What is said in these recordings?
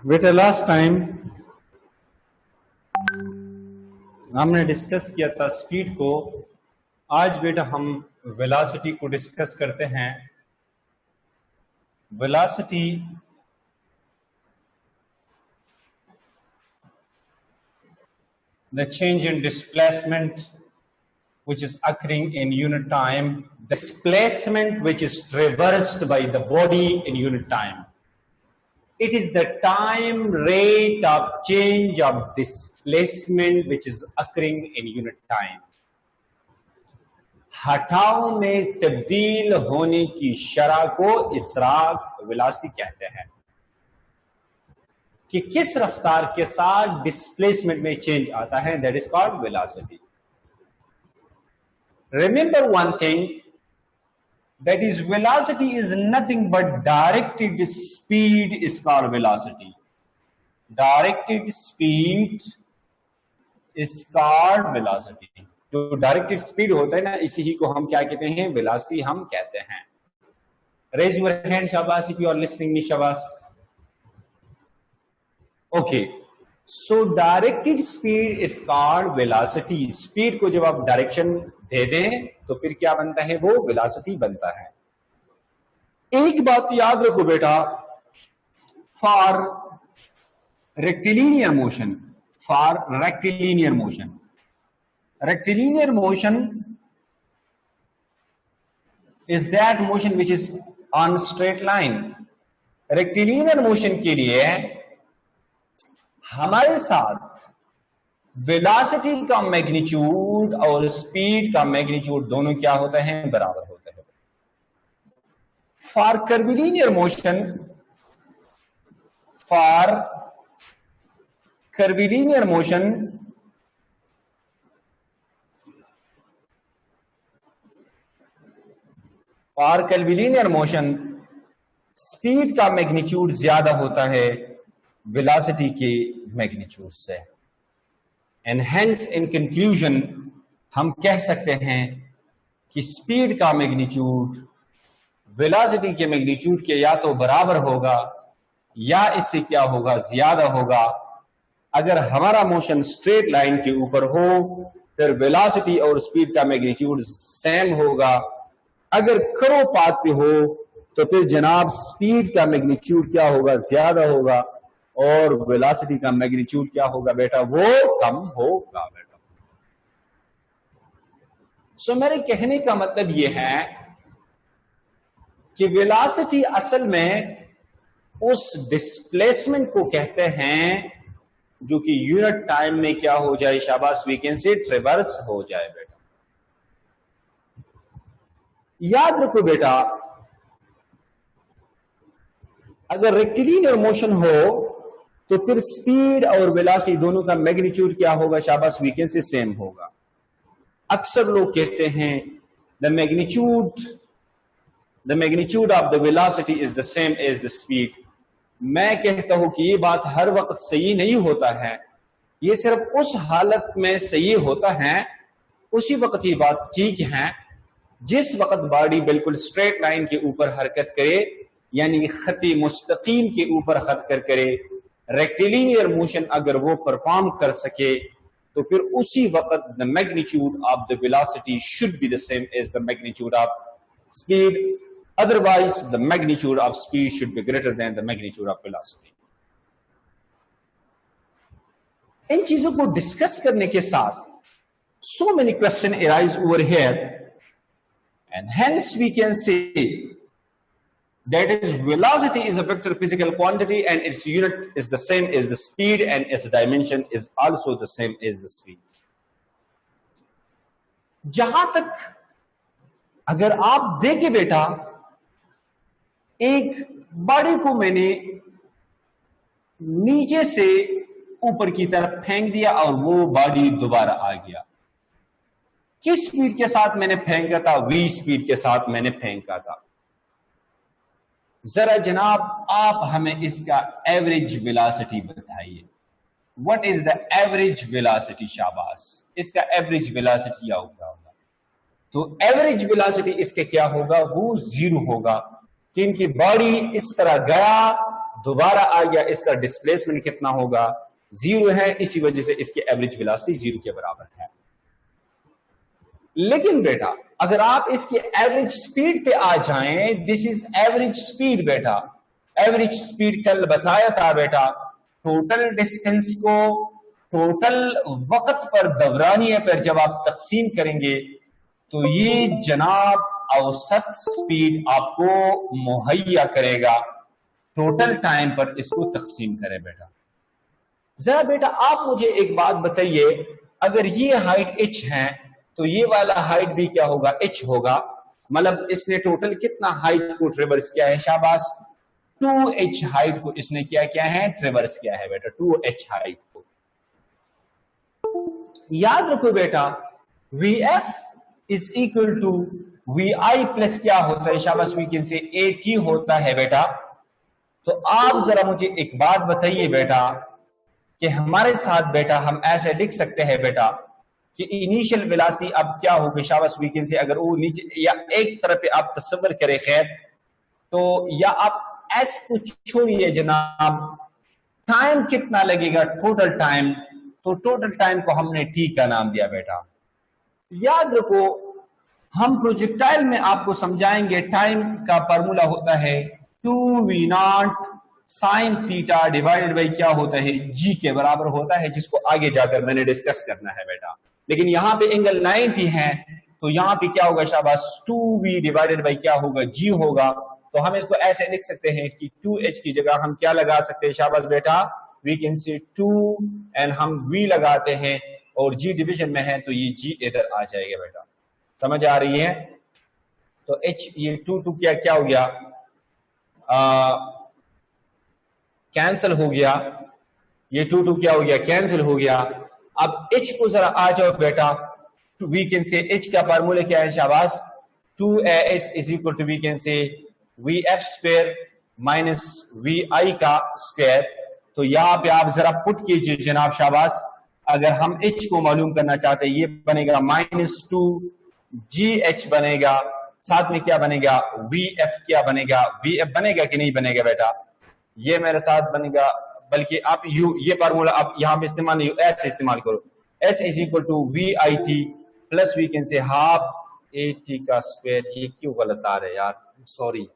बेटा last time हमने discuss किया था स्पीड को। आज बेटा हम वेलोसिटी को डिस्कस करते हैं। Velocity the change in displacement which is occurring in unit time, displacement which is traversed by the body in unit time. It is the time rate of change of displacement which is occurring in unit time. हटाव में तब्दील होने की शरह को इसराक velocity कहते हैं कि किस रफ्तार के साथ डिस्प्लेसमेंट में चेंज आता है, that is called velocity. Remember one thing, that is velocity is nothing but directed speed is called velocity. Directed speed is called velocity. जो directed speed होता है ना, इसी को हम क्या कहते हैं, velocity हम कहते हैं। Raise your hand, शाबाश, if you are listening me, शाबाश। Okay. So directed speed is called velocity. Speed को जब आप डायरेक्शन दे दें तो फिर क्या बनता है, वो वेलोसिटी बनता है। एक बात याद रखो बेटा, for rectilinear motion, rectilinear motion is that motion which is on straight line. Rectilinear motion के लिए हमारे साथ वेलोसिटी का मैग्नीट्यूड और स्पीड का मैग्नीट्यूड दोनों क्या होते हैं, बराबर होते हैं। फॉर कर्विलिनियर मोशन स्पीड का मैग्नीट्यूड ज्यादा होता है वेलोसिटी के मैग्नीट्यूड से। एंड हेंस इन कंक्लूजन हम कह सकते हैं कि स्पीड का मैग्नीट्यूड वेलोसिटी के मैग्नीट्यूड के या तो बराबर होगा या इससे क्या होगा, ज्यादा होगा। अगर हमारा मोशन स्ट्रेट लाइन के ऊपर हो फिर वेलोसिटी और स्पीड का मैग्नीट्यूड सेम होगा। अगर कर्व पाथ पे हो तो फिर जनाब स्पीड का मैग्नीट्यूड क्या होगा, ज्यादा होगा, और वेलोसिटी का मैग्नीट्यूड क्या होगा बेटा, वो कम होगा बेटा। सो मेरे कहने का मतलब ये है कि वेलोसिटी असल में उस डिस्प्लेसमेंट को कहते हैं जो कि यूनिट टाइम में क्या हो जाए, शाबाश, वी कैन से ट्रेवर्स हो जाए बेटा। याद रखो बेटा, अगर रेक्टिलिनियर मोशन हो तो फिर स्पीड और वेलोसिटी दोनों का मैग्नीट्यूड क्या होगा, शाबाश, वी कैन से सेम होगा। अक्सर लोग कहते हैं the magnitude of the velocity is the same as the speed. मैं कहता हूं कि ये बात हर वक्त सही नहीं होता है, ये सिर्फ उस हालत में सही होता है, उसी वक्त ये बात ठीक है जिस वक्त बॉडी बिल्कुल स्ट्रेट लाइन के ऊपर हरकत करे, यानी खत्ते मुस्तकीम के ऊपर हरकत करे। रेक्टिलिनियर मोशन अगर वो परफॉर्म कर सके तो फिर उसी वक्त the magnitude of the velocity should be the same as the magnitude of speed, otherwise the magnitude of speed should be greater than the magnitude of velocity. इन चीजों को डिस्कस करने के साथ so many questions arise over here, and hence we can say that is velocity is a vector physical quantity and its unit is the same as the speed and its dimension is also the same as the speed. जहां तक अगर आप देखें बेटा, एक body को मैंने नीचे से ऊपर की तरफ फेंक दिया और वो बॉडी दोबारा आ गया। किस स्पीड के साथ मैंने फेंका था, v स्पीड के साथ मैंने फेंका था। जरा जनाब आप हमें इसका एवरेज वेलोसिटी बताइए। What is the average velocity, शाबाश, इसका एवरेज वेलोसिटी क्या होगा? तो एवरेज वेलोसिटी इसके क्या होगा, वो 0 होगा कि इनकी बॉडी इस तरह गया, दोबारा आ गया, इसका डिस्प्लेसमेंट कितना होगा, 0 है, इसी वजह से इसकी एवरेज वेलोसिटी 0 के बराबर है। लेकिन बेटा अगर आप इसकी एवरेज स्पीड पे आ जाएं, दिस इज एवरेज स्पीड बेटा, एवरेज स्पीड कल बताया था बेटा, टोटल डिस्टेंस को टोटल वक्त पर दौरानिये पर जब आप तकसीम करेंगे तो ये जनाब औसत स्पीड आपको मुहैया करेगा, टोटल टाइम पर इसको तकसीम करें बेटा। जरा बेटा आप मुझे एक बात बताइए, अगर ये हाइट h है तो ये वाला हाइट भी क्या होगा, h होगा, मतलब इसने टोटल कितना हाइट को ट्रेवर्स किया है, शाबाश 2h हाइट को इसने क्या है, ट्रेवर्स किया है बेटा, 2h हाइट को। याद रखो बेटा vf is equal to vi plus क्या होता है, शाबाश वी कैन से at होता है बेटा। तो आप जरा मुझे एक बात बताइए बेटा कि हमारे साथ बेटा हम ऐसे लिख सकते हैं बेटा कि इनिशियल वेलोसिटी अब क्या होगी, शाबाश वी कैन से, अगर वो नीचे या एक तरफ पे आप तस्वर करें खैर, तो या आप एस को छोड़िए जनाब, टाइम कितना लगेगा, टोटल टाइम, तो टोटल टाइम को हमने टी का नाम दिया बेटा। याद रखो हम प्रोजेक्टाइल में आपको समझाएंगे, टाइम का फार्मूला होता है 2v0 sine theta divided by क्या होता है, जी के बराबर होता है, जिसको आगे जाकर मैंने डिस्कस करना है बेटा। लेकिन यहां पे एंगल 90 है तो यहां पे क्या होगा, शाबाश 2v डिवाइडेड बाई क्या होगा, जी होगा। तो हम इसको ऐसे लिख सकते हैं कि 2h की जगह हम क्या लगा सकते हैं, शाबाश बेटा वी कैन से 2 एंड हम v लगाते हैं और g डिवीजन में है तो ये g इधर आ जाएगा बेटा, समझ आ रही है। तो h ये 2 क्या हो गया, कैंसिल हो गया, ये 2 क्या हो गया, कैंसिल हो गया। अब h को जरा आ जाओ बेटा, वी कैन से h का फार्मूला क्या है, शाबाश 2as is equal to we can say vf square minus vi का स्क्वायर। तो यहां पे आप जरा पुट कीजिए जनाब, शाबाश, अगर हम h को मालूम करना चाहते हैं, ये बनेगा -2gh बनेगा, साथ में क्या बनेगा, vf क्या बनेगा, vf बनेगा कि नहीं बनेगा बेटा, ये मेरे साथ बनेगा, बल्कि आप ये फार्मूला आप यहां पे इस्तेमाल नहीं, एस इस्तेमाल करो, s is equal to vit plus we can say half at का स्क्वायर। ये क्यों गलत आ रहा है यार, सॉरी।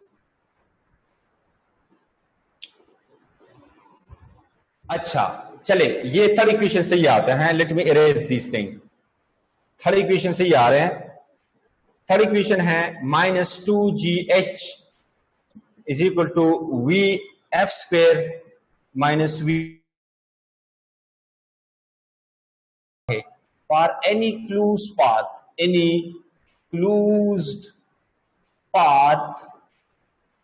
अच्छा चले, ये थर्ड इक्वेशन से ही आते हैं, let me erase this thing. Third equation से ही आ रहे हैं, थर्ड इक्वेशन है -2gh is equal to vf square minus v for any closed path, any closed path,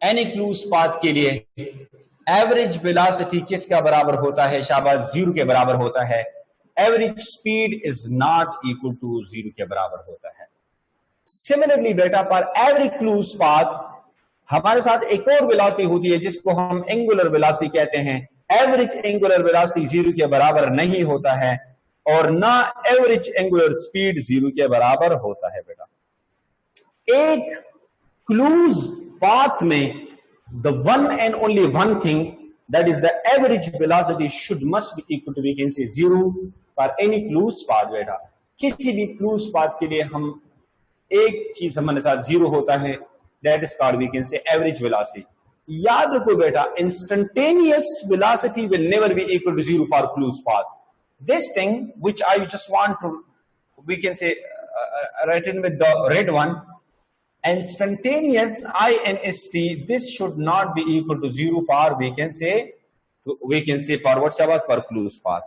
any closed path के लिए एवरेज वेलोसिटी किसका बराबर होता है, शाबाश 0 के बराबर होता है। Average speed is not equal to 0 के बराबर होता है। सिमिलरली बेटा पर एवरी क्लोज्ड पाथ हमारे साथ एक और वेलोसिटी होती है जिसको हम एंगुलर वेलोसिटी कहते हैं। एवरेज एंगुलर वेलोसिटी 0 के बराबर नहीं होता है और ना एवरेज एंगुलर स्पीड 0 के बराबर होता है बेटा। एक क्लोज पाथ में the one and only one thing, that is the average velocity must be equal to, we can say 0 for any closed path बेटा। किसी भी closed path के लिए हम एक चीज हमारे साथ 0 होता है, that is called, we can say, average velocity। याद रखो बेटा instantaneous velocity will never be equal to 0 for closed path। This thing which I just want to, we can say, written with the red one, instantaneous inst, this should not be equal to 0 for, we can say forward shabash पर closed path।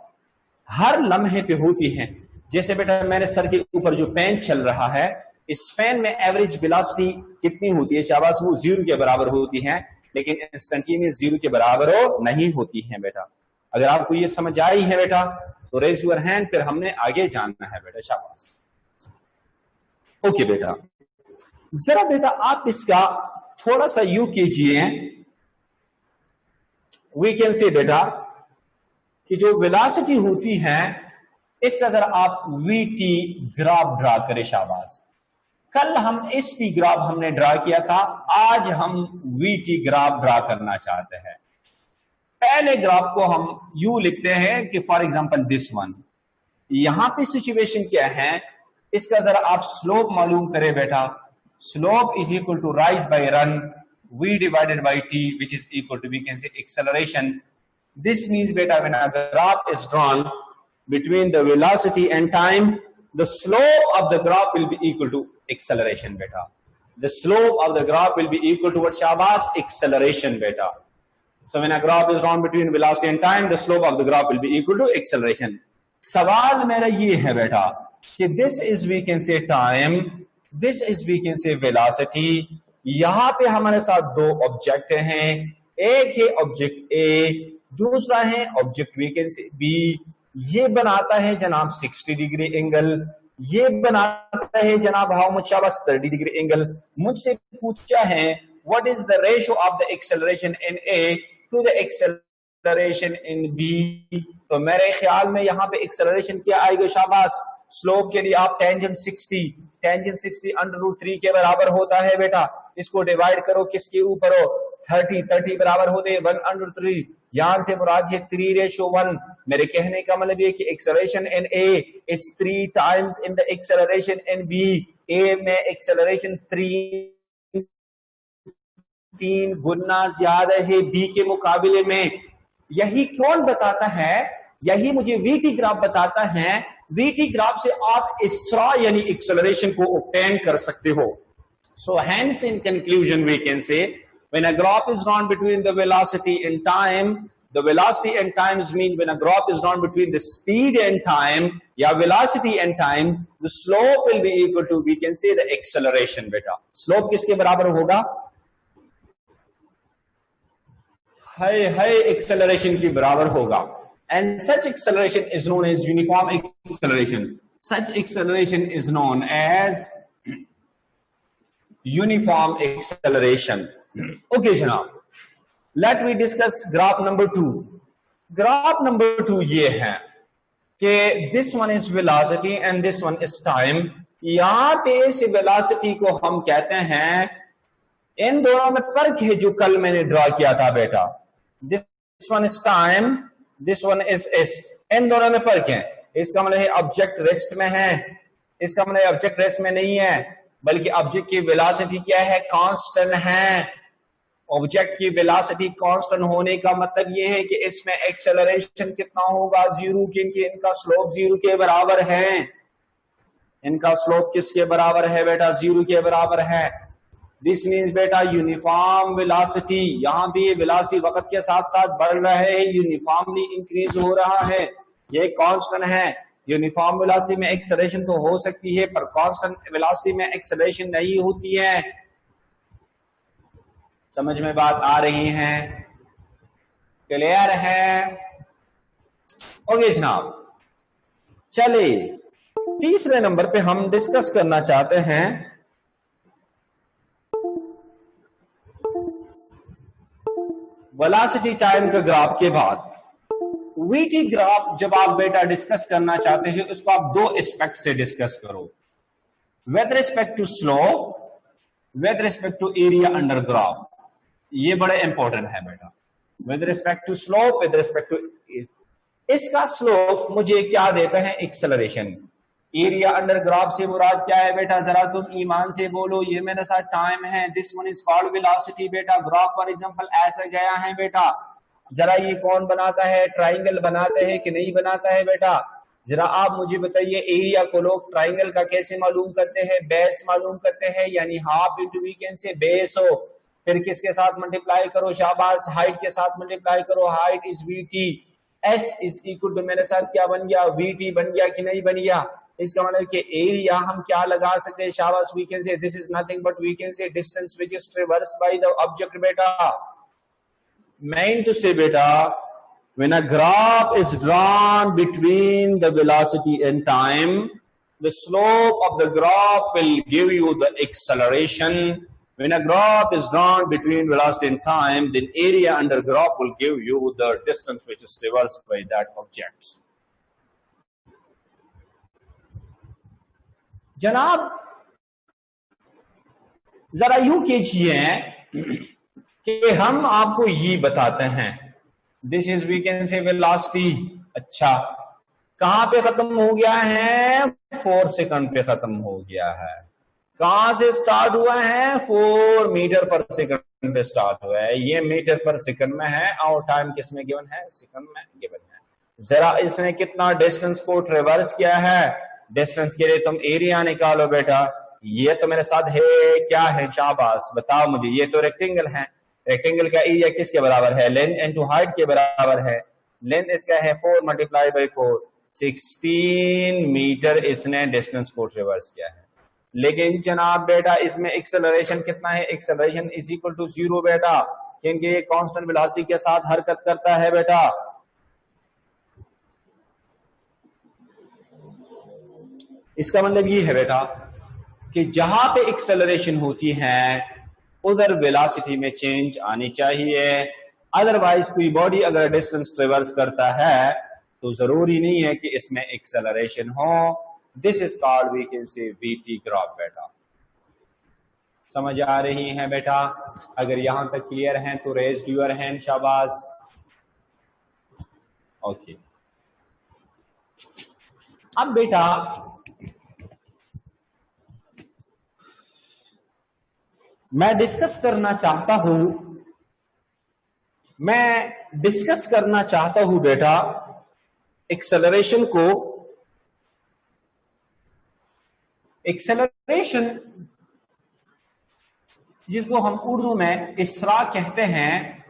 हर लम्हे पे होती हैं। जैसे बेटा मेरे sir के ऊपर जो फैन चल रहा है, इस फैन में एवरेज वेलोसिटी कितनी होती है, शाबाश वो 0 के बराबर होती है, लेकिन इंस्टेंटेनियस 0 के बराबर नहीं होती है बेटा। अगर आपको ये समझ आई है बेटा तो रेज योर हैंड, फिर हमने आगे जानना है बेटा, शाबाश। ओके बेटा, जरा बेटा आप इसका थोड़ा सा यू कीजिए, वी कैन से बेटा कि जो वेलोसिटी होती है इसका जरा आप वीटी ग्राफ ड्रा करें, शाबाश। कल हम एसटी ग्राफ हमने ड्रा किया था, आज हम वीटी ग्राफ ड्रा करना चाहते हैं। पहले ग्राफ को हम यू लिखते हैं कि फॉर एग्जांपल दिस वन, यहां पे सिचुएशन क्या है इसका जरा आप स्लोप मालूम करें बेटा। Slope is equal to rise by run v divided by t, which is equal to, we can say, acceleration. This means beta when a graph is drawn between the velocity and time, the slope of the graph will be equal to acceleration beta. The slope of the graph will be equal to what, Shabas? Acceleration beta. So when a graph is drawn between velocity and time, the slope of the graph will be equal to acceleration. सवाल मेरा ये है बेटा कि this is, we can say, time, this is, we can say, velocity. यहां पे हमारे साथ दो ऑब्जेक्ट हैं, एक है ऑब्जेक्ट ए, दूसरा है object we can say B. ये बनाता है जनाब 60 डिग्री एंगल, ये बनाता है जनाब हाउ मच, शाबाश, 30 डिग्री एंगल। मुझसे पूछा है what is the ratio of the acceleration in A to the acceleration in B. तो मेरे ख्याल में यहां पे एक्सेलरेशन क्या आएगा, शाबाश। स्लोप के लिए आप टेंजेंट 60 √3 के बराबर होता है बेटा। इसको डिवाइड करो किसके ऊपर हो, 30 बराबर होते हैं 1/3। यहां से मुराद है 3:1। मेरे कहने का मतलब ये कि acceleration in A is 3 times in the acceleration in B. A में एक्सेलरेशन 3 गुना ज्यादा है बी के मुकाबले में। यही कौन बताता है, यही मुझे वीटी ग्राफ बताता है। वीटी ग्राफ से आप इसरा यानी एक्सेलरेशन को ऑब्टेन कर सकते हो। So hence in conclusion we can say when a graph is drawn between the velocity and time, the velocity and times mean when a graph is drawn between the speed and time या velocity and time, the slope will be equal to, we can say, the acceleration beta. Slope किसके बराबर होगा, high acceleration के बराबर होगा। And such acceleration is known as uniform acceleration. Such acceleration is known as uniform acceleration. Okay जनाब, let me discuss graph number 2. Graph number 2 ये है कि this one is velocity and this one is time. यहां पे इस velocity को हम कहते हैं, इन दोनों में फर्क है जो कल मैंने ड्रॉ किया था बेटा। This one is time, this one is s. इन दोनों में फर्क है। इसका मतलब है ऑब्जेक्ट रेस्ट में है, इसका मतलब ऑब्जेक्ट रेस्ट में नहीं है, बल्कि ऑब्जेक्ट की वेलोसिटी क्या है, कांस्टेंट है। ऑब्जेक्ट की वेलोसिटी कांस्टेंट होने का मतलब यह है कि इसमें एक्सेलरेशन कितना होगा, 0, क्योंकि इनका स्लोप 0 के बराबर है। इनका स्लोप किसके बराबर है बेटा, 0 के बराबर है। दिस मीन्स बेटा यूनिफॉर्म वेलोसिटी, यहां भी वेलोसिटी वक्त के साथ साथ बढ़ रहा है, यूनिफॉर्मली इंक्रीज हो रहा है, ये कांस्टेंट है। यूनिफॉर्म वेलोसिटी में एक्सेलरेशन तो हो सकती है पर कांस्टेंट वेलोसिटी में एक्सेलरेशन नहीं होती है। समझ में बात आ रही है, क्लियर है? ओके जनाब, चले तीसरे नंबर पे हम डिस्कस करना चाहते हैं वेलोसिटी टाइम का ग्राफ के बाद वीटी ग्राफ। जब आप बेटा डिस्कस करना चाहते हैं उसको आप दो एस्पेक्ट से डिस्कस करो, with respect to slope, with respect to area under graph. ये बड़े इंपॉर्टेंट है बेटा, with respect to slope, with respect टू इसका स्लोप मुझे क्या देता है, एक्सेलरेशन। एरिया अंडर ग्राफ से मुराद क्या है बेटा, जरा तुम ईमान से बोलो। ये मेरे साथ टाइम है, this one is called velocity बेटा। ग्राफ फॉर एग्जांपल ऐसा गया है बेटा, जरा ये कौन बनाता है, ट्राइंगल बनाते हैं कि नहीं बनाता है बेटा? जरा आप मुझे बताइए, एरिया को लोग ट्राइंगल का कैसे मालूम करते हैं, बेस मालूम करते हैं, यानी half into we can say base हो, फिर किसके साथ मल्टीप्लाई करो, शाबाश, हाइट के साथ मल्टीप्लाई करो, height is V T. S is equal to मेरे साथ क्या बन गया, वी टी बन गया कि नहीं बन गया? इसका मतलब कि एरिया हम क्या लगा सकते हैं, शाबाश, we can say this is nothing but we can say distance which is traverse by the object बेटा। Meant to say beta, when a graph is drawn between the velocity and time, the slope of the graph will give you the acceleration. When a graph is drawn between velocity and time, then area under graph will give you the distance which is traversed by that object. जनाब जरा यूं कीजिए कि हम आपको ये बताते हैं this is we can say velocity. अच्छा, कहां पे खत्म हो गया है? 4 सेकंड पे खत्म हो गया है। कहां से स्टार्ट हुआ है? 4 मीटर पर सेकंड पे स्टार्ट हुआ है। ये मीटर पर सेकंड में है और टाइम किस में गिवन है? सेकंड में गिवन है। जरा इसने कितना डिस्टेंस को ट्रेवर्स किया है? डिस्टेंस के लिए तुम एरिया निकालो बेटा। ये तो मेरे साथ है, क्या है? शाबाश, बताओ मुझे। ये तो रेक्टेंगल है, रेक्टेंगल का एरिया किसके बराबर है? लेंथ इनटू हाइट के बराबर है। लेंथ इसका है 4 मल्टीप्लाई बाई 4, 16 मीटर इसने डिस्टेंस को ट्रेवर्स किया है। लेकिन जनाब बेटा इसमें एक्सेलरेशन कितना है? एक्सेलरेशन इज इक्वल टू 0 बेटा, क्योंकि ये कांस्टेंट वेलोसिटी के साथ हरकत करता है बेटा। इसका मतलब ये है बेटा कि जहां पे एक्सेलरेशन होती है उधर वेलोसिटी में चेंज आनी चाहिए। अदरवाइज कोई बॉडी अगर डिस्टेंस ट्रेवर्स करता है तो जरूरी नहीं है कि इसमें एक्सेलरेशन हो। This is called we can say VT graph बेटा। समझ आ रही है बेटा? अगर यहां तक क्लियर है तो रेज योर हैंड, शाबाश। ओके, अब बेटा मैं डिस्कस करना चाहता हूं बेटा एक्सेलरेशन को। एक्सेलरेशन जिसको हम उर्दू में इसरा कहते हैं,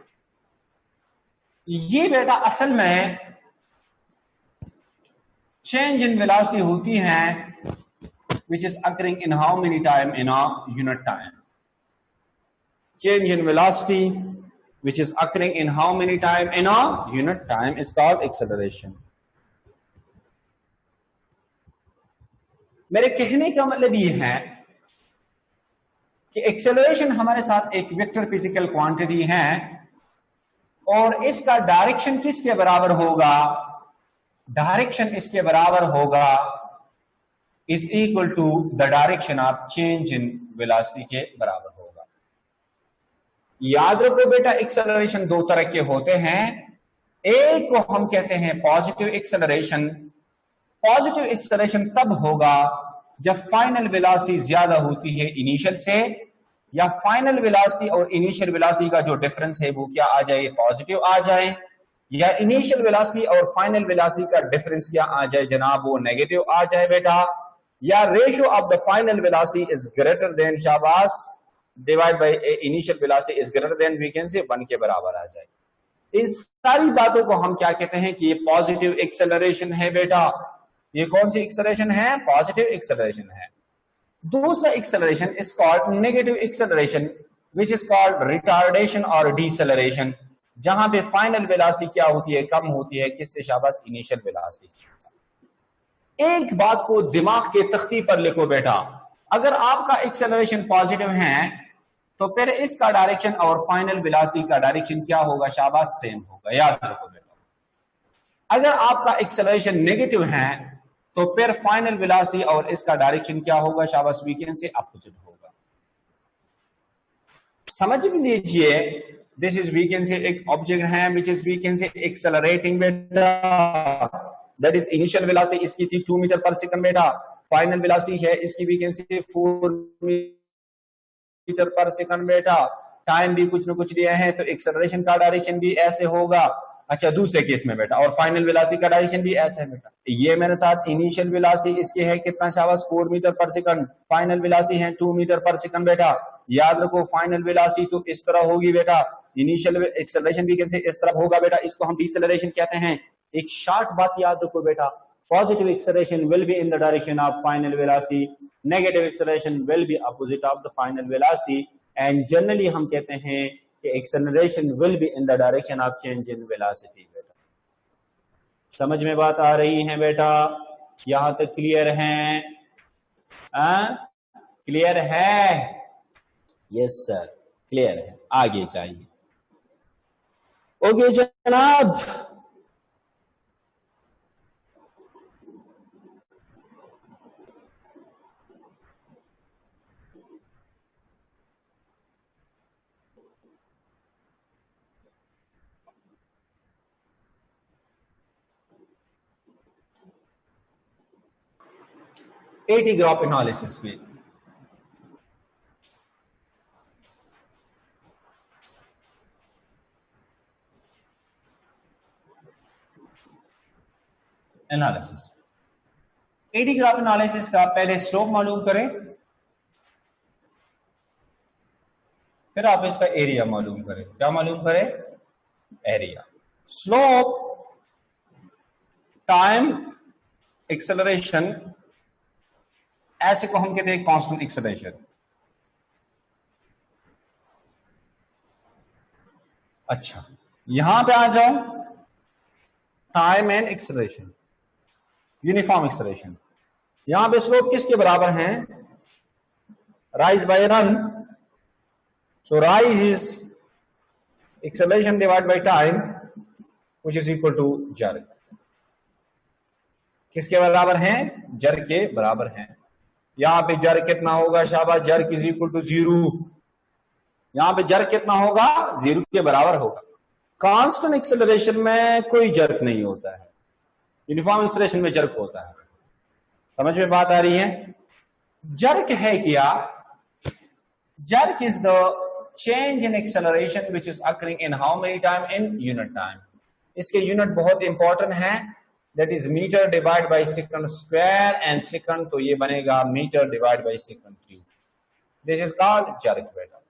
ये बेटा असल में चेंज इन वेलोसिटी होती है which is occurring in how many time? In a unit time. Change in velocity which is occurring in how many time? In a unit time is called acceleration. मेरे कहने का मतलब ये है कि acceleration हमारे साथ एक वेक्टर फिजिकल क्वांटिटी है और इसका डायरेक्शन किसके बराबर होगा? डायरेक्शन इसके बराबर होगा is equal to the direction of change in velocity के बराबर होगा। याद रखो बेटा एक्सेलरेशन दो तरह के होते हैं। एक को हम कहते हैं पॉजिटिव एक्सेलरेशन। पॉजिटिव एक्सेलरेशन तब होगा जब फाइनल वेलोसिटी ज्यादा होती है इनिशियल से, या फाइनल वेलोसिटी और इनिशियल वेलोसिटी का जो डिफरेंस है वो क्या आ जाए? पॉजिटिव आ जाए। या इनिशियल वेलोसिटी और फाइनल वेलोसिटी का डिफरेंस क्या आ जाए जनाब? वो नेगेटिव आ जाए बेटा। या ratio of the final velocity is greater than, शाबाश, divide by initial velocity is greater than, we can say 1 के बराबर आ जाए। इन सारी बातों को हम क्या कहते हैं कि ये पॉजिटिव एक्सेलरेशन है बेटा। ये कौन सी एक्सेलरेशन है? पॉजिटिव एक्सेलरेशन है। दूसरा acceleration is called negative acceleration which is called retardation और डिसेलरेशन, जहां पे फाइनल वेलोसिटी क्या होती है? कम होती है। किससे? शाबाश, इनिशियल वेलोसिटी से। एक बात को दिमाग के तख्ती पर लिखो बेटा, अगर आपका एक्सेलरेशन पॉजिटिव है तो फिर इसका डायरेक्शन और फाइनल वेलोसिटी का डायरेक्शन क्या होगा? शाबाश, सेम होगा। याद रखो बेटा। अगर आपका एक्सेलरेशन नेगेटिव है तो फिर फाइनल वेलोसिटी और इसका डायरेक्शन क्या होगा? शाबाश, वीकेंड से अपोजिट होगा। समझ लीजिए, दिस इज वीकेंड से एक ऑब्जेक्ट है विच इज वीकेंड से एक्सेलरेटिंग बेटा। दैट इज इनिशियल वेलोसिटी इसकी थी 2 मीटर पर सेकंड बेटा। फाइनल वेलोसिटी है इसकी वीकेंड से 4 मीटर पर सेकंड बेटा। टाइम भी कुछ न कुछ दिया है तो एक्सेलरेशन का डायरेक्शन भी ऐसे होगा। अच्छा, दूसरे केस में बेटा, और फाइनल वेलोसिटी का डायरेक्शन भी ऐसा है बेटा। ये मेरे साथ इनिशियल वेलोसिटी इसकी है कितना? शाबाश, 4 मीटर पर सेकंड। फाइनल वेलोसिटी है 2 मीटर पर सेकंड बेटा। याद रखो फाइनल वेलोसिटी तो इस तरह होगी बेटा, इनिशियल एक्सेलरेशन भी कैसे इस तरह होगा बेटा। इसको हम डिसेलरेशन कहते हैं। एक शॉर्ट बात याद रखो बेटा, positive acceleration will be in the direction of final velocity, negative acceleration will be opposite of the final velocity, and generally हम कहते हैं कि acceleration will be in the direction of change in velocity बेटा। समझ में बात आ रही है बेटा? यहां तक क्लियर है? क्लियर है? यस सर, क्लियर है। आगे जाइए। ओके जनाब, एटी ग्राफ एनालिसिस में। एनालिसिस, एटी ग्राफ एनालिसिस का पहले स्लोप मालूम करें, फिर आप इसका एरिया मालूम करें। क्या मालूम करें? एरिया। स्लोप टाइम एक्सेलरेशन, ऐसे को हम कहते हैं कांस्टेंट एक्सेलरेशन। अच्छा, यहां पे आ जाओ, time and acceleration, uniform acceleration. यहां पे स्लोप किसके बराबर है? Rise by run. So rise is acceleration divided by time which is equal to jerk। किसके बराबर है? जर्क के बराबर है। यहां पे जर्क कितना होगा? शाबाश, जर्क इज इक्वल टू 0। यहां पे जर्क कितना होगा? 0 के बराबर होगा। कांस्टेंट एक्सेलरेशन में कोई जर्क नहीं होता है, यूनिफॉर्म एक्सेलरेशन में जर्क होता है। समझ में बात आ रही है? जर्क है क्या? Jerk is the change in acceleration which is occurring in how many time? In unit time। इसके यूनिट बहुत इंपॉर्टेंट है, that is metre divide by second square, and second तो ये बनेगा metre divide by second cube. This is called jerk बेटा।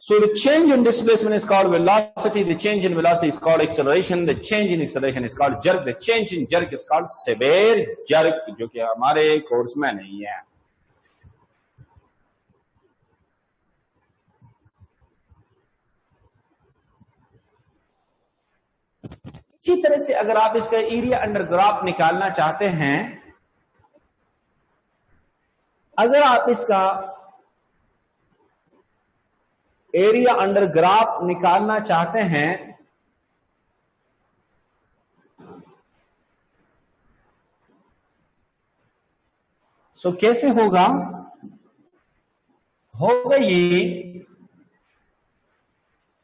So the change in displacement is called velocity, the change in velocity is called acceleration, the change in acceleration is called jerk, the change in jerk is called severe jerk, जो कि हमारे course में नहीं है। इसी तरह से अगर आप इसका एरिया अंडर ग्राफ निकालना चाहते हैं, अगर आप इसका एरिया अंडर ग्राफ निकालना चाहते हैं, सो कैसे होगा? होगा ये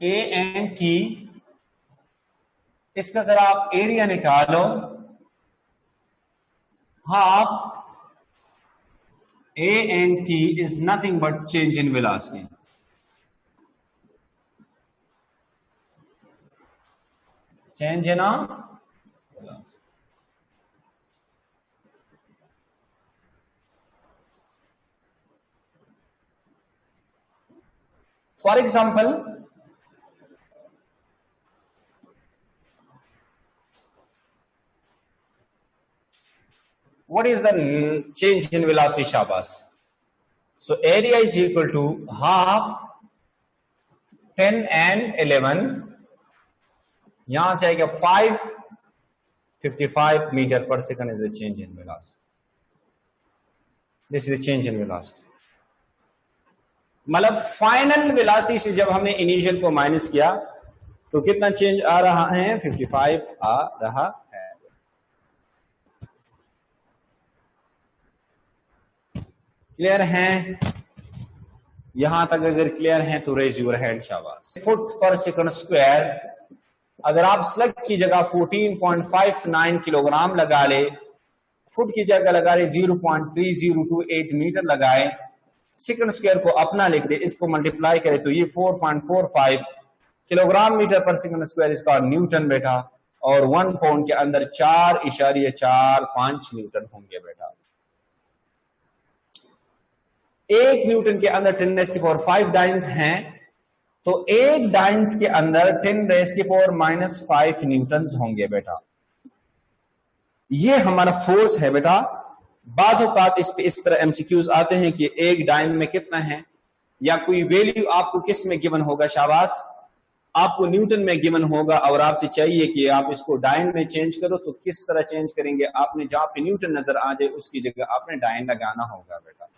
ए एन टी, इसका जरा आप एरिया निकालो, half A N T is nothing but change in velocity. Change in for example, what is the change in velocity? Shabash. So area is equal to half 10 and 11, यहां से आएगा 555 metre पर second is the change in velocity। This is the change in velocity। मतलब final velocity से जब हमने initial को minus किया तो कितना चेंज आ रहा है? 55 आ रहा है। क्लियर है? यहां तक अगर क्लियर है तो रेज योर हैंड। शाबाश। फुट पर सेकंड स्क्वायर, अगर आप स्लग की जगह 14.59 किलोग्राम लगा ले, फुट की जगह लगा ले 0.3028 मीटर लगाए, सेकंड स्क्वायर को अपना लिख दे, इसको मल्टीप्लाई करे तो ये 4.45 किलोग्राम मीटर पर सेकंड स्क्वायर इसका न्यूटन बेटा, और 1 पाउंड के अंदर 4.45 न्यूटन होंगे बेटा। 1 न्यूटन के अंदर 10 रेज़ की पावर 5 डाइन्स हैं, तो 1 डाइन्स के अंदर 10 रेज़ की पावर -5 न्यूटन होंगे बेटा। ये हमारा फोर्स है बेटा। बाज़ औक़ात इस पे इस तरह एमसीक्यूज आते हैं कि 1 डाइन में कितना है, या कोई वैल्यू आपको किस में गिवन होगा? शाबाश, आपको न्यूटन में गिवन होगा और आपसे चाहिए कि आप इसको डाइन में चेंज करो, तो किस तरह चेंज करेंगे? आपने जहां पे न्यूटन नजर आ जाए उसकी जगह आपने डाइन लगाना होगा बेटा।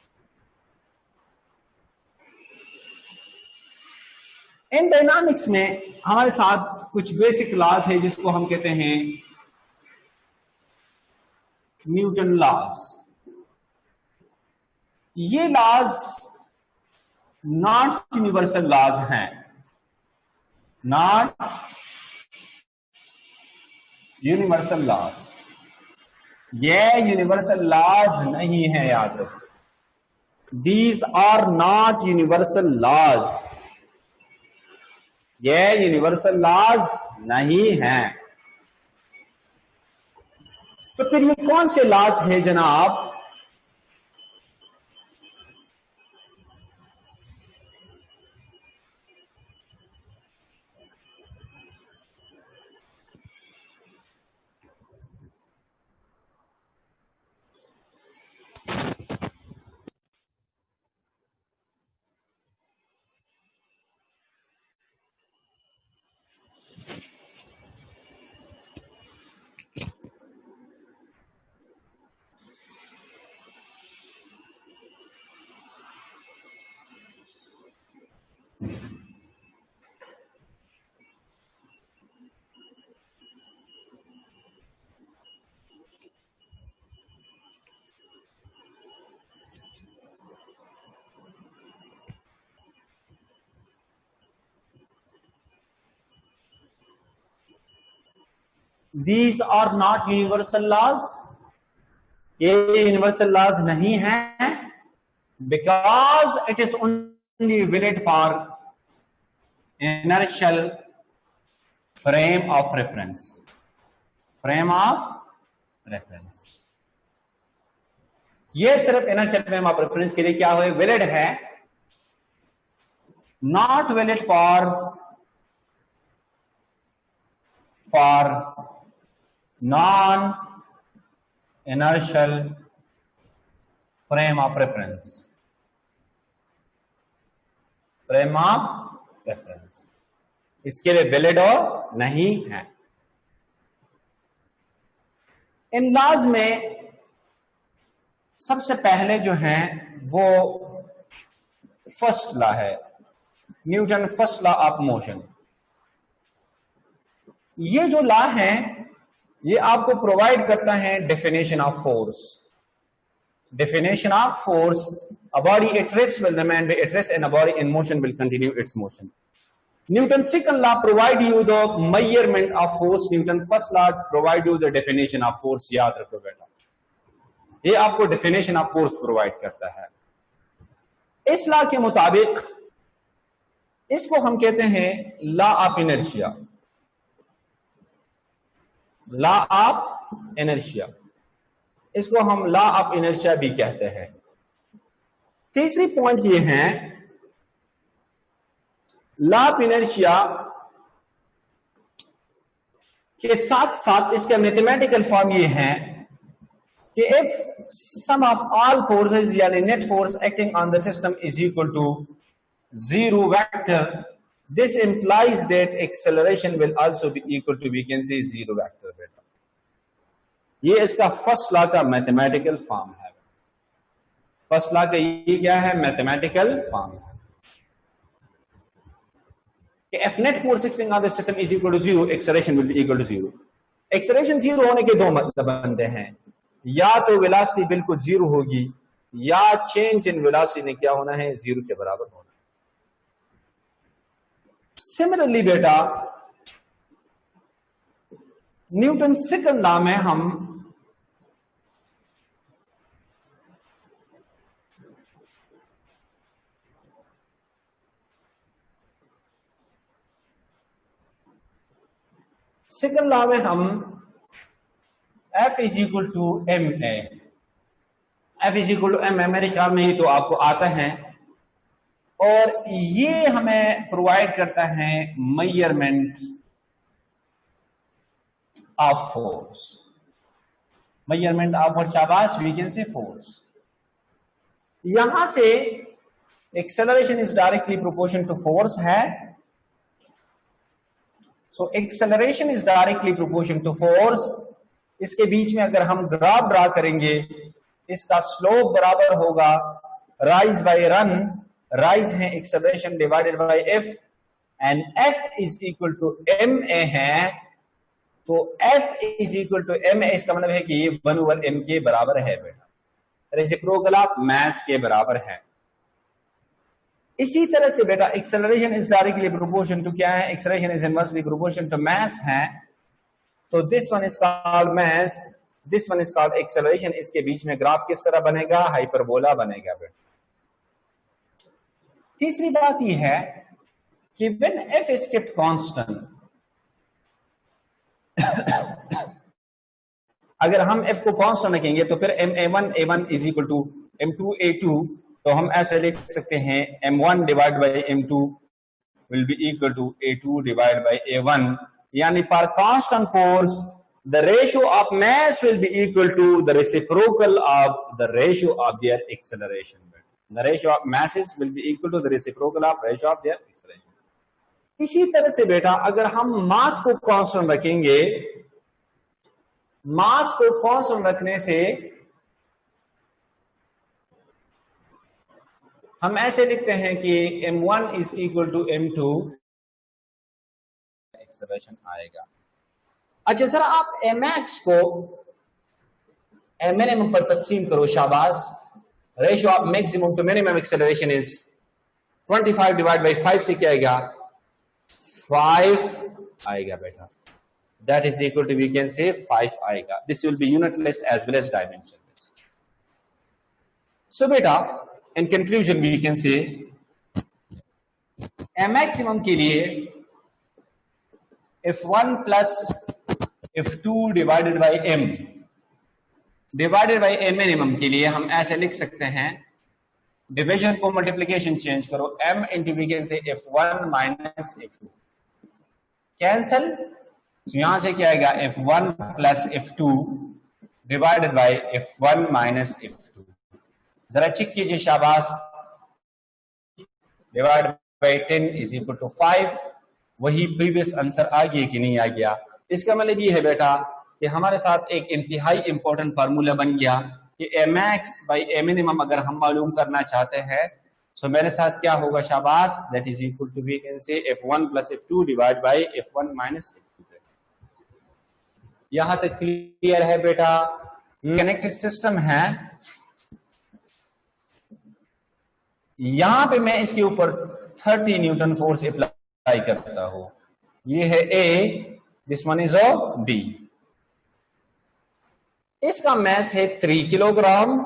इन डायनामिक्स में हमारे साथ कुछ बेसिक लॉज है जिसको हम कहते हैं न्यूटन लॉज। ये लॉज नॉट यूनिवर्सल लॉज हैं, नॉट यूनिवर्सल लॉज। ये यूनिवर्सल लॉज नहीं है, याद रखो। These are not universal laws, ये यूनिवर्सल लॉज नहीं है। तो फिर ये कौन से लॉज है जनाब? These are not universal laws, ये यूनिवर्सल लॉज नहीं है, because it is only valid for inertial frame of reference, frame of reference। ये सिर्फ inertial frame of reference के लिए क्या हुए? वैलिड है, not valid for non inertial frame of reference, frame of reference इसके लिए वैलिड और नहीं है। इन लॉज में सबसे पहले जो है वो फर्स्ट लॉ है, Newton first law of motion. ये जो लॉ है ये आपको प्रोवाइड करता है definition of force. Definition of force: a body at rest will remain at rest and a body in motion will continue its motion. Newton's second law provide you the measurement of force. Newton's first law provide you the definition of force। याद रखो बेटा, ये आपको definition of force provide करता है। इस law के मुताबिक इसको हम कहते हैं law of inertia, law of inertia, इसको हम लॉ ऑफ इनर्शिया भी कहते हैं। तीसरी पॉइंट ये है, लॉ ऑफ इनर्शिया के साथ साथ इसका मैथमेटिकल फॉर्म ये है कि if sum of all forces यानी net force acting on the system is equal to zero vector, this implies that acceleration will also be equal to, we can say zero vector. बेटा ये इसका first law का mathematical form है। First law का ये क्या है? Mathematical form है कि F net force acting on the system is equal to zero, acceleration will be equal to zero. Acceleration zero होने के दो मतलब बनते हैं, या तो वेलोसिटी बिल्कुल जीरो होगी या चेंज इन वेलोसिटी ने क्या होना है? जीरो के बराबर होना। सिमिलरली बेटा न्यूटन सेकंड लॉ में हम सेकंड लॉ में हम F is equal to M A, F is equal to M A मेरे ख्याल में ही तो आपको आता है, और ये हमें प्रोवाइड करता है measurement of force, measurement of और शाबाश वी कैन से फोर्स। यहां से acceleration is directly proportion to force है, so acceleration is directly proportion to force. इसके बीच में अगर हम ग्राफ ड्रा करेंगे, इसका स्लोप बराबर होगा राइज बाय रन, राइज है acceleration divided by F, and F is equal to M A है, तो F is equal to M A, इसका मतलब है कि ये 1/m के बराबर है बेटा, रेसिप्रोकल ऑफ मास के बराबर है। इसी तरह से बेटा acceleration is directly proportion to क्या है? Acceleration is inversely proportion to mass है, तो this one is called mass this one is called acceleration. इसके बीच में ग्राफ किस तरह बनेगा? हाइपरबोला बनेगा बेटा। तीसरी बात यह है कि when F is kept constant, अगर हम एफ को कांस्टेंट रखेंगे तो फिर ma1 is equal to m2a2, तो हम ऐसे लिख सकते हैं m1 divide by m2 will be equal to a2 divided by a1, यानी for constant force the ratio of mass will be equal to the reciprocal of the ratio of their acceleration. The ratio of masses will be equal to the reciprocal of ratio of their acceleration. इसी तरह से बेटा अगर हम मास को constant रखेंगे, मास को constant रखने से हम ऐसे लिखते हैं कि m1 is equal to m2, acceleration आएगा। अच्छा सर आप mx को मिनिमम पर तकसीम करो, शाबाश। Ratio of maximum to minimum acceleration is 25 divide by 5 से क्या आएगा? 5 आएगा बेटा। That is equal to we can say 5 आएगा। This will be unitless as well as dimensionless. So बेटा in conclusion we can say a maximum के लिए f1 plus f2 divided by m divided by a minimum के लिए हम ऐसे लिख सकते हैं, डिविजन को मल्टीप्लिकेशन चेंज करो, m into we can say f1 minus f2 cancel, तो यहां से क्या आएगा? f1 plus f2 divided by f1 minus f2। जरा चेक कीजिए, शाबाश। Divide by 10 is equal to 5। वही प्रीवियस आंसर आ गया कि नहीं आ गया? इसका मतलब ये है बेटा कि हमारे साथ एक इंतहाई इंपॉर्टेंट फार्मूला बन गया कि ए मैक्स बाई ए मिनिमम अगर हम मालूम करना चाहते हैं तो मेरे साथ क्या होगा? शाबाश। That is equal to we can say f1 plus f2 divide by f1 minus f2। यहां तक क्लियर है बेटा? कनेक्टेड सिस्टम है। यहां पे मैं इसके ऊपर 30 न्यूटन फोर्स अप्लाई करता हूं। ये है A, this one is of B. इसका मास है 3 किलोग्राम,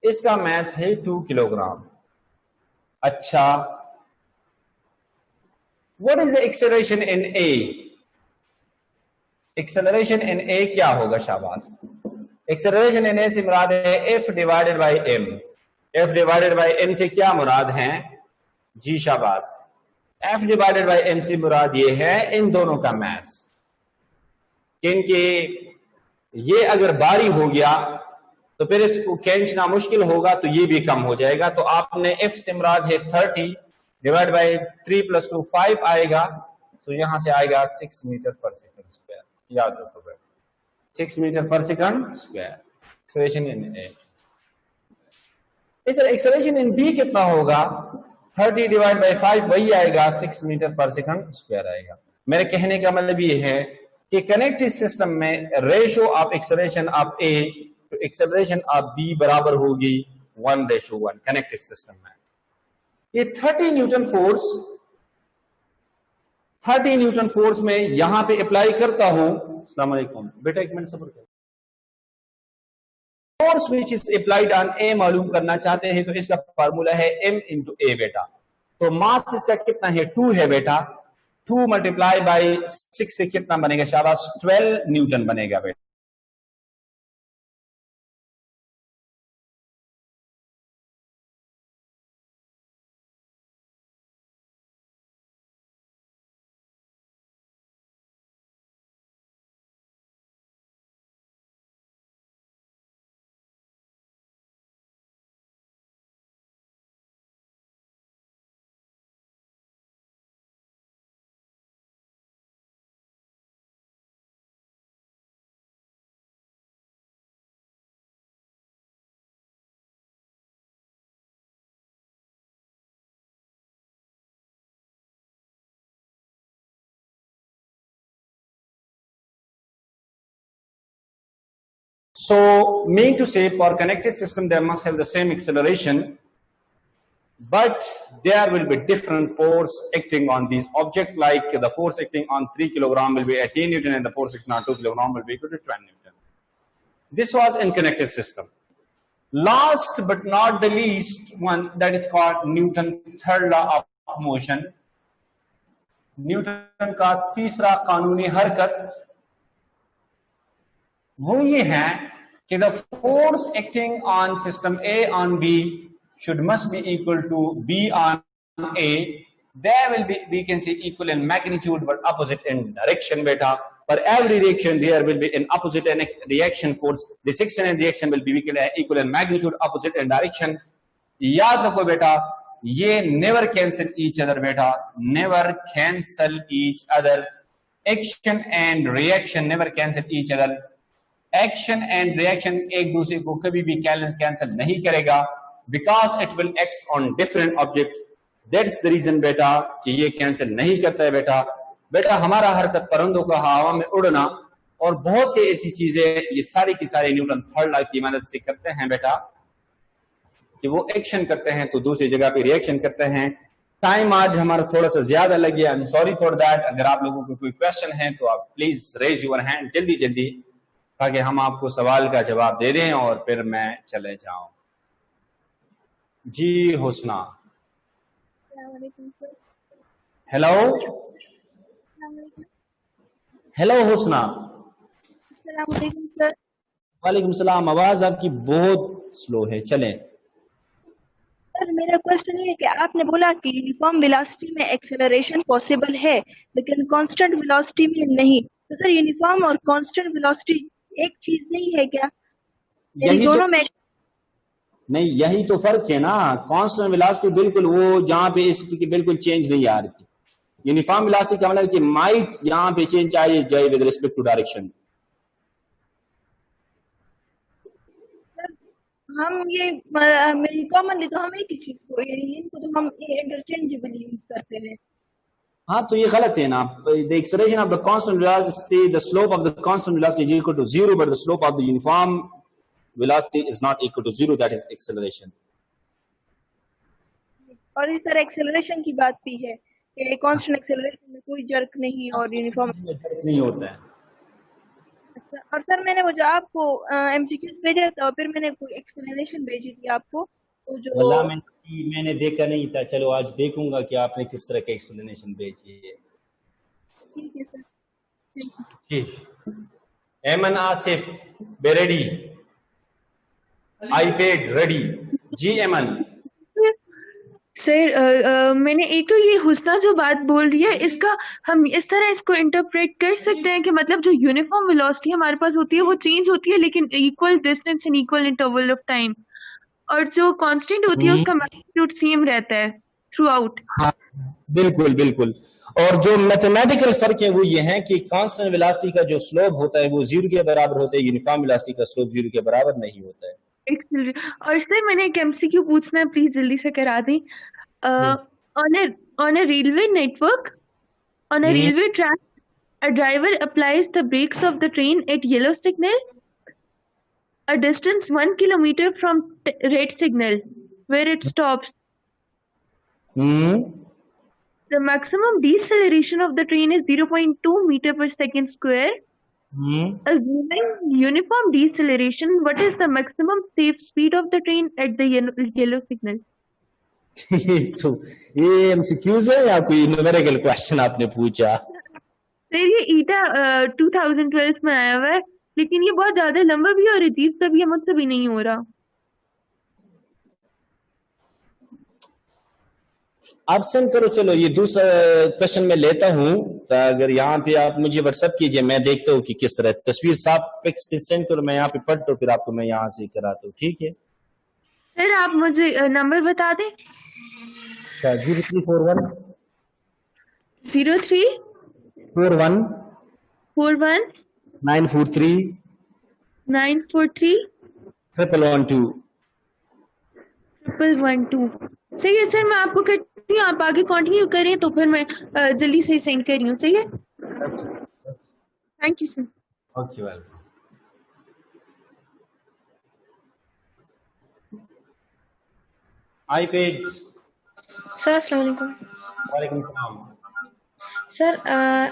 इसका मास है 2 किलोग्राम। अच्छा, what is the acceleration in A? Acceleration in A क्या होगा? शाबाश। एक्सेलरेशन इन ए से मुराद है F divided by M. F divided by M से क्या मुराद है? जी शाबाश। एफ डिवाइडेड बाई एम से मुराद ये है इन दोनों का मास, क्योंकि ये अगर भारी हो गया तो फिर इसको खींचना मुश्किल होगा, तो ये भी कम हो जाएगा। तो आपने एफ से मुराद है 30 डिवाइड बाई 3 प्लस 2 5 आएगा, तो यहां से आएगा 6 मीटर पर सेकंड स्क्वायर। याद रखो बेटा, 6 मीटर पर सेकंड स्क्वायर एक्सेलरेशन इन ए। इस एक्सेलरेशन इन बी कितना होगा? 30 डिवाइड बाई 5 वही आएगा, 6 मीटर पर सेकंड स्क्वायर आएगा। मेरे कहने का मतलब ये है कि कनेक्टेड सिस्टम में रेशियो ऑफ एक्सेलरेशन ऑफ ए तो एक्सेलरेशन ऑफ बी बराबर होगी 1:1 कनेक्टेड सिस्टम में। ये 30 न्यूटन फोर्स में यहां पे अप्लाई करता हूं। अस्सलाम वालेकुम बेटा, एक मिनट सब्र करो। Force which is applied on A मालूम करना चाहते हैं तो इसका फार्मूला है m इंटू ए बेटा। तो मास इसका कितना है? 2 है बेटा। 2 मल्टीप्लाई बाई 6 से कितना बनेगा? शाबाश, 12 न्यूटन बनेगा बेटा। So, mean to say, for connected system, they must have the same acceleration, but there will be different force acting on these objects. Like the force acting on 3 kilogram will be 18 Newton, and the force acting on 2 kilogram will be equal to 12 Newton. This was in connected system. Last but not the least one, that is called Newton third law of motion. Newton का तीसरा कानूनी हरकत वो ये है कि the force acting on system A on B should must be equal to B on A. There will be, we can say, equal in magnitude but opposite in direction. Beta, for every reaction there will be an opposite in reaction force. The section and reaction will be equal in magnitude, opposite in direction. याद रखो बेटा, ये never cancel each other. बेटा, never cancel each other. Action and reaction never cancel each other. Action and reaction एक दूसरे को कभी भी cancel नहीं करेगा, because it will act on different object. That's the reason बेटा कि ये cancel नहीं करता है बेटा. बेटा हमारा हरकत परिंदों का हवा में उड़ना और बहुत सी ऐसी चीजें, ये सारी की सारी न्यूटन थर्ड लॉ की मदद से करते हैं बेटा, कि वो एक्शन करते हैं तो दूसरी जगह पे रिएक्शन करते हैं. टाइम आज हमारा थोड़ा सा ज्यादा लग गया, I am sorry for that. अगर आप लोगों को कोई क्वेश्चन है तो आप प्लीज रेज योर हैंड जल्दी जल्दी, ताकि हम आपको सवाल का जवाब दे दें और फिर मैं चले जाऊं. जी हुस्ना. हेलो हेलो हुस्ना. सर. वालेकुम सलाम. आवाज आपकी बहुत स्लो है. चलें. सर मेरा क्वेश्चन ये है कि आपने बोला कि यूनिफॉर्म वेलोसिटी में एक्सेलरेशन पॉसिबल है लेकिन कांस्टेंट वेलोसिटी में नहीं. तो सर यूनिफॉर्म और कांस्टेंट वेलोसिटी एक चीज नहीं है क्या? यही दोनों तो, में नहीं यही तो फर्क है ना. कांस्टेंट वेलोसिटी बिल्कुल वो जहां पे इसकी बिल्कुल चेंज नहीं आ रही थी. यूनिफॉर्म वेलोसिटी का मतलब कि माइट यहां पे चेंज चाहिए जाए विद रिस्पेक्ट टू डायरेक्शन. हम ये कॉमनली तो हम एक ही चीज को, इनको तो हम इंटरचेंजेबली यूज करते हैं. हाँ तो ये गलत है ना. The acceleration of the constant velocity, the slope of the constant velocity is equal to 0, but the slope of the uniform velocity is not equal to 0. That is acceleration. और इस तरह एक्सेलरेशन की बात भी है कि कांस्टेंट एक्सेलरेशन में कोई जर्क नहीं और यूनिफॉर्म नहीं होता है. और सर मैंने वो जो आपको एमसीक्यूज भेजे था, फिर मैंने कोई एक्सप्लेनेशन भेजी थी आपको, तो जो मैंने देखा नहीं था. चलो आज देखूंगा कि आपने किस तरह का एक्सप्लेनेशन भेजी है. ठीक है सर. ठीक. Eman Asif be ready. IPad ready. जी एमन. सर मैंने एक तो ये हुस्ना जो बात बोल रही है, इसका हम इस तरह इसको इंटरप्रेट कर सकते हैं कि मतलब जो यूनिफॉर्म वेलोसिटी हमारे पास होती है वो चेंज होती है लेकिन equal distance and equal interval of time, और जो कांस्टेंट होती है उसका मैग्नीट्यूड सेम रहता है थ्रू आउट. हाँ, बिल्कुल बिल्कुल. और जो मैथमेटिकल फर्क है वो ये है कि कांस्टेंट वेलोसिटी का जो स्लोप होता है वो 0 के बराबर होता है, यूनिफॉर्म वेलोसिटी का स्लोप 0 के बराबर नहीं होता है. और सर मैंने एक एमसीक्यू पूछना है, प्लीज जल्दी से करा दें. on a railway network, on a railway track, a driver applies the brakes of the train at yellow signal, a distance 1 kilometer from red signal, where it stops. The maximum deceleration of the train is 0.2 meter per second square. Assuming uniform deceleration, what is the maximum safe speed of the train at the yellow signal? तो ये MCQs है या कोई numerical question आपने पूछा? Sir ये ईटा 2012 में आया हुआ है, लेकिन ये बहुत ज्यादा लंबा भी है और अजीब सा भी है, मुझसे भी नहीं हो रहा. आप सेंड करो. चलो ये दूसरा क्वेश्चन मैं लेता हूँ. तो अगर यहाँ पे आप मुझे व्हाट्सएप कीजिए, मैं देखता हूँ कि किस तरह तस्वीर साफ पिक्स सेंड करो. मैं यहाँ पे पढ़ता हूँ, फिर आपको मैं यहाँ से कराता हूँ. ठीक है सर आप मुझे नंबर बता दें. 0341 41 943 112. सही है सर, मैं आपको करती हूँ, आप आगे कंटिन्यू करें तो फिर मैं जल्दी से सेंड कर रही हूँ. सही है. Thank you sir. Okay welcome. IPad. Sir अस्सलाम वालेकुम. वालेकुम सलाम. सर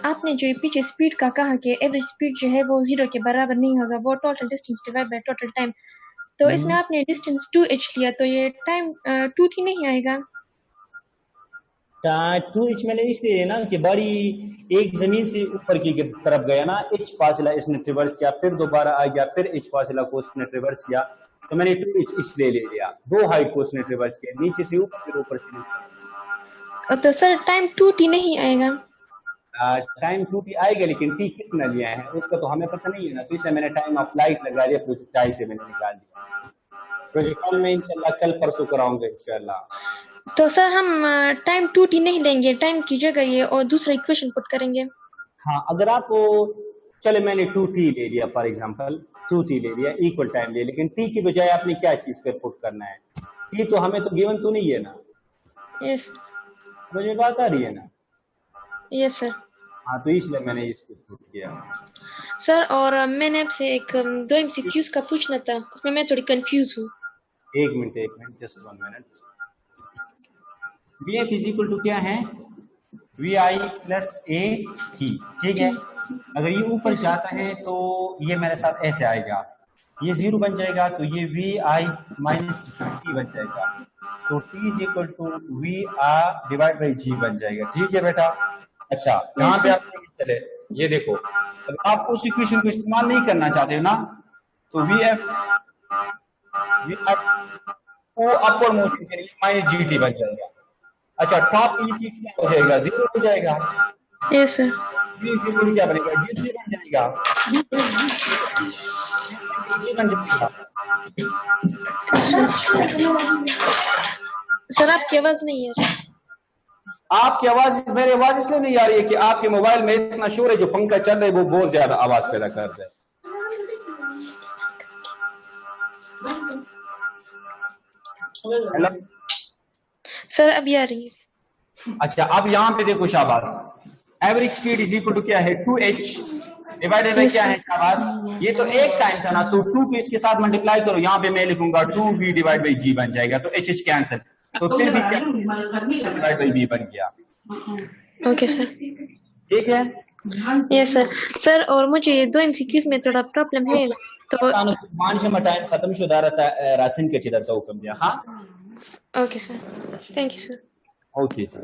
आपने जो पीछे स्पीड का कहा कि एवरेज स्पीड जो है वो 0 के बराबर नहीं होगा, वो total distance divide by total time, तो इसमें आपने डिस्टेंस 2h लिया, तो ये टाइम 2t नहीं आएगा? 2h मैंने इसलिए ना कि बड़ी एक जमीन से ऊपर की तरफ गया ना, h फासला इसने ट्रिवर्स किया, फिर दोबारा आ गया, फिर h फासला को उसने ट्रिवर्स किया, तो मैंने 2h इसलिए ले लिया। 2 हाइट को उसने ट्रिवर्स किया, नीचे से ऊपर फिर ऊपर से नीचे। तो सर टाइम 2t नहीं आएगा? टाइम 2t आएगा, लेकिन t कितना लिया है उसका तो हमें पता नहीं है ना, तो इसलिए मैंने टाइम ऑफ फ्लाइट लगा दिया, प्रोजेक्टाइल से मैंने निकाल दिया। प्रोजेक्टाइल में इंशाल्लाह कल परसों कराऊंगा इंशाल्लाह। तो सर हम टाइम 2t नहीं लेंगे, टाइम की जगह ये और दूसरा इक्वेशन पुट करेंगे। हाँ, अगर आप चले मैंने 2t ले लिया, फॉर एग्जांपल 2t ले लिया, इक्वल टाइम ले, लेकिन t की बजाय आपने क्या चीज पे पुट करना है? t तो हमें तो गिवन तो नहीं है ना। यस मुझे बात आ रही है ना? Yes sir. हाँ, तो इसलिए मैंने इसको पुट किया। सर और मैंने आपसे एक 2 MCQs का पूछना था, उसमें मैं थोड़ी कंफ्यूज हूँ। एक minute, just 1 minute. VF is equal to क्या है? VI प्लस AT, ठीक है। अगर ये ऊपर जाता है तो ये मेरे साथ ऐसे आएगा, ये 0 बन जाएगा, तो ये VI माइनस T बन जाएगा, तो T is equal to VR divide by G बन जाएगा, ठीक है बेटा। अच्छा, यहाँ पे आप चले, ये देखो, अगर आप उस इक्वेशन को इस्तेमाल नहीं करना चाहते हो ना, तो VF को अपवर्ड मोशन के लिए माइनस GT बन जाएगा। अच्छा, टॉप ये चीज क्या हो जाएगा? 0 हो जाएगा। Yes sir. क्या बनेगा? GT बन जाएगा, G बन जाएगा। सर आपकी आवाज नहीं है। आपकी आवाज, मेरी आवाज इसलिए नहीं आ रही है कि आपके मोबाइल में इतना शोर है, जो पंखा चल रहा है वो बहुत ज्यादा आवाज पैदा कर रहा है। हेलो सर अभी आ रही है। अच्छा, अब यहाँ पे देखो शाबाश, average speed is equal to क्या है? 2h डिवाइडेड बाय क्या है शाबाश? ये तो एक टाइम था ना, तो 2 को इसके साथ मल्टीप्लाई करो, यहाँ पे मैं लिखूंगा 2v डिवाइड बाई g बन जाएगा, तो h कैंसिल, तो फिर भी क्या डिवाइड बाई b बन गया। Okay sir. ठीक है, यस सर। सर और मुझे ये 2 MCQs में थोड़ा प्रॉब्लम है, तो मानशमा टाइम खत्म शुदा रहता रासिन के चिदर तो हुक्म दिया। हाँ, okay sir, thank you sir. Okay sir.